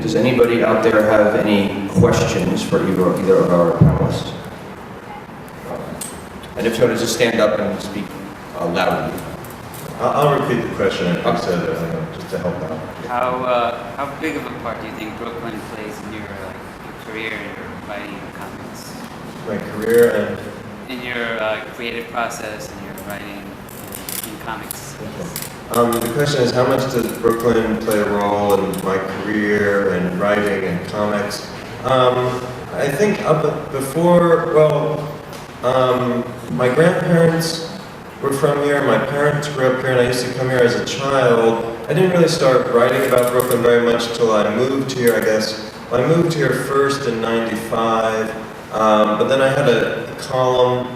Does anybody out there have any questions for either of our panelists? And if so, just stand up and speak loudly. I'll repeat the question I said, just to help out. How big of a part do you think Brooklyn plays in your career and your writing comics? My career and in your creative process and your writing in comics. The question is, how much does Brooklyn play a role in my career and writing and comics? I think my grandparents were from here, my parents grew up here, and I used to come here as a child. I didn't really start writing about Brooklyn very much until I moved here, I guess. I moved here first in '95, but then I had a column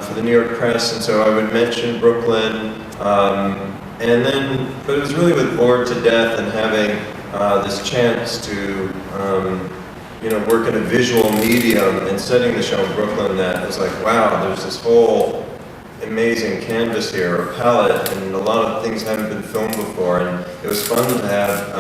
for the New York Press, and so I would mention Brooklyn. But it was really with Bored to Death and having this chance to work in a visual medium and setting the show in Brooklyn that was like, wow, there's this whole amazing canvas here, or palette, and a lot of things haven't been filmed before, and it was fun to have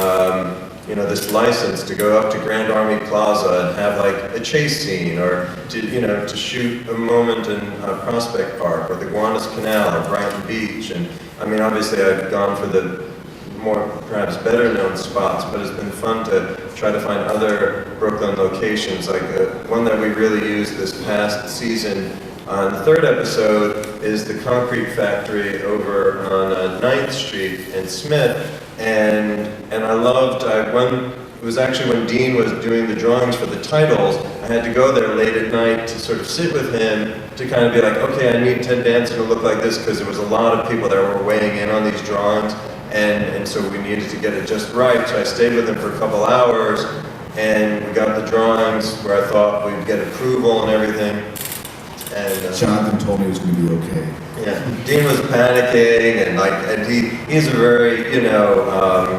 this license to go up to Grand Army Plaza and have like a chase scene, or to shoot a moment in Prospect Park or the Gowanus Canal or Brighton Beach. And I mean, obviously I've gone for the more perhaps better known spots, but it's been fun to try to find other Brooklyn locations, like one that we really used this past season. The third episode is the concrete factory over on 9th Street in Smith, and I loved, it was actually when Dean was doing the drawings for the titles, I had to go there late at night to sort of sit with him to kind of be like, okay, I need Ted Danson to look like this, because there was a lot of people that were weighing in on these drawings, and so we needed to get it just right. So I stayed with him for a couple hours, and we got the drawings where I thought we'd get approval and everything. And Jonathan told me it was going to be okay. Yeah, Dean was panicking, and he's a very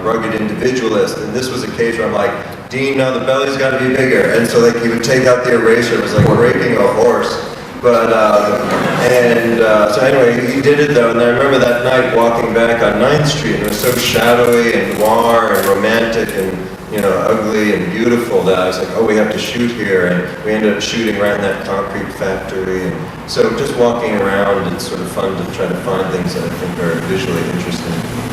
rugged individualist, and this was a case where I'm like, Dean, no, the belly's got to be bigger, and so he would take out the eraser. It was like raking a horse. But so anyway, he did it though, and I remember that night walking back on 9th Street, and it was so shadowy and noir and romantic and ugly and beautiful that I was like, oh, we have to shoot here, and we ended up shooting right in that concrete factory. And so just walking around, it's sort of fun to try to find things that I think are visually interesting.